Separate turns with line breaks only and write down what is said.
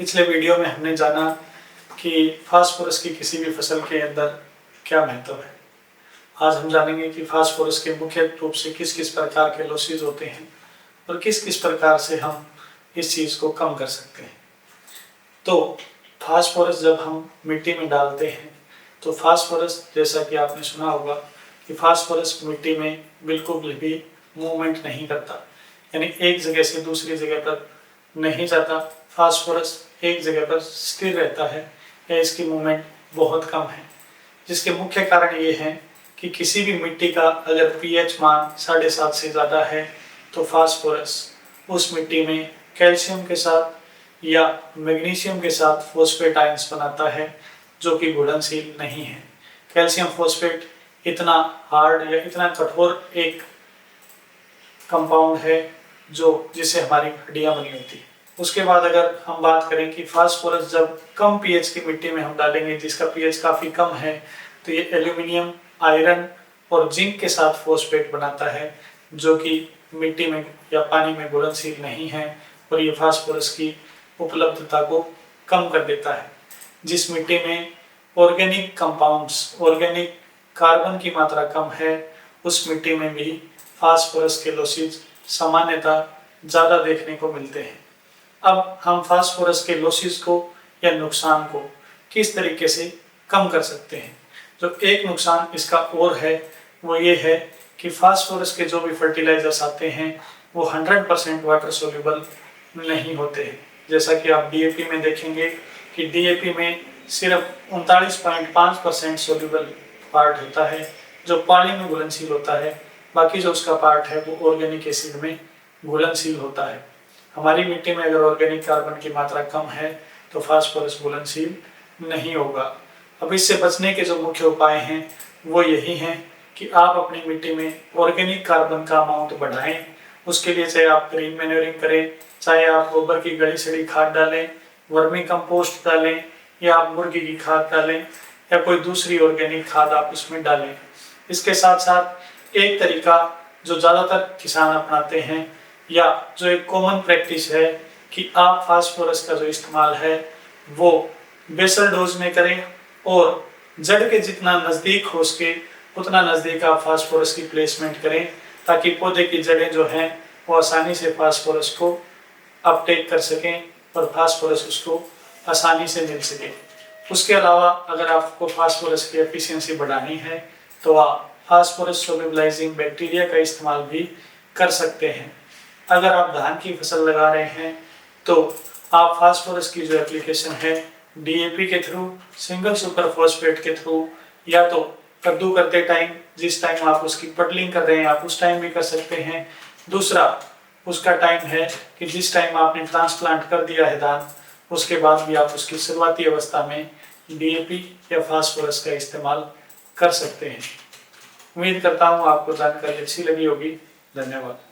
पिछले वीडियो में हमने जाना कि फास्फोरस की किसी भी फसल के अंदर क्या महत्व है। आज हम जानेंगे कि फास्फोरस के मुख्य रूप से किस किस प्रकार के लॉसेज होते हैं और किस किस प्रकार से हम इस चीज़ को कम कर सकते हैं। तो फास्फोरस जब हम मिट्टी में डालते हैं तो फास्फोरस, जैसा कि आपने सुना होगा कि फास्फोरस मिट्टी में बिल्कुल भी मूवमेंट नहीं करता, यानी एक जगह से दूसरी जगह पर नहीं जाता। फास्फोरस एक जगह पर स्थिर रहता है या इसकी मूवमेंट बहुत कम है, जिसके मुख्य कारण ये हैं कि किसी भी मिट्टी का अगर पीएच मान 7.5 से ज़्यादा है तो फास्फोरस उस मिट्टी में कैल्शियम के साथ या मैग्नीशियम के साथ फॉस्फेट आयंस बनाता है, जो कि घुलनशील नहीं है। कैल्शियम फॉस्फेट इतना हार्ड या इतना कठोर एक कंपाउंड है जिसे हमारी हड्डियां बनी होती है। उसके बाद अगर हम बात करें कि फास्फोरस जब कम पीएच की मिट्टी में हम डालेंगे, जिसका पीएच काफ़ी कम है, तो ये एल्यूमिनियम, आयरन और जिंक के साथ फॉस्फेट बनाता है, जो कि मिट्टी में या पानी में घुलनशील नहीं है और ये फास्फोरस की उपलब्धता को कम कर देता है। जिस मिट्टी में ऑर्गेनिक कंपाउंड्स, ऑर्गेनिक कार्बन की मात्रा कम है, उस मिट्टी में भी फास्फोरस के लॉसेज सामान्यतः ज़्यादा देखने को मिलते हैं। अब हम फास्फोरस के लॉसेज को या नुकसान को किस तरीके से कम कर सकते हैं। जो एक नुकसान इसका और है वो ये है कि फास्फोरस के जो भी फर्टिलाइजर्स आते हैं वो 100% वाटर सोल्यूबल नहीं होते हैं। जैसा कि आप डीएपी में देखेंगे कि डीएपी में सिर्फ 39.5% सोल्यूबल पार्ट होता है, जो पानी में घुलनशील होता है। बाकी जो उसका पार्ट है वो ऑर्गेनिक एसिड में घुलनशील होता है। हमारी मिट्टी में अगर ऑर्गेनिक कार्बन की मात्रा कम है तो फास्फोरस घुलनशील नहीं होगा। अब इससे बचने के जो मुख्य उपाय हैं वो यही हैं कि आप अपनी मिट्टी में ऑर्गेनिक कार्बन का अमाउंट बढ़ाएं। उसके लिए चाहे आप ग्रीन मैन्योरिंग करें, चाहे आप गोबर की गली सड़ी खाद डालें, वर्मी कंपोस्ट डालें, या आप मुर्गी की खाद डालें, या कोई दूसरी ऑर्गेनिक खाद आप उसमें डालें। इसके साथ साथ एक तरीका जो ज़्यादातर किसान अपनाते हैं या जो एक कॉमन प्रैक्टिस है कि आप फास्फोरस का जो इस्तेमाल है वो बेसल डोज में करें और जड़ के जितना नज़दीक हो सके उतना नज़दीक आप फास्फोरस की प्लेसमेंट करें, ताकि पौधे की जड़ें जो हैं वो आसानी से फास्फोरस को अपटेक कर सकें और फास्फोरस उसको आसानी से मिल सके। उसके अलावा अगर आपको फास्फोरस की एफिशिएंसी बढ़ानी है तो आप फास्फोरस सोल्यूबलाइजिंग बैक्टीरिया का इस्तेमाल भी कर सकते हैं। अगर आप धान की फसल लगा रहे हैं तो आप फास्फोरस की जो एप्लीकेशन है डीएपी के थ्रू, सिंगल सुपर फॉस्फेट के थ्रू, या तो कद्दू करते टाइम, जिस टाइम आप उसकी पटलिंग कर रहे हैं आप उस टाइम भी कर सकते हैं। दूसरा उसका टाइम है कि जिस टाइम आपने ट्रांसप्लांट कर दिया है धान, उसके बाद भी आप उसकी शुरुआती अवस्था में डीएपी या फास्फोरस का इस्तेमाल कर सकते हैं। उम्मीद करता हूँ आपको जानकारी अच्छी लगी होगी। धन्यवाद।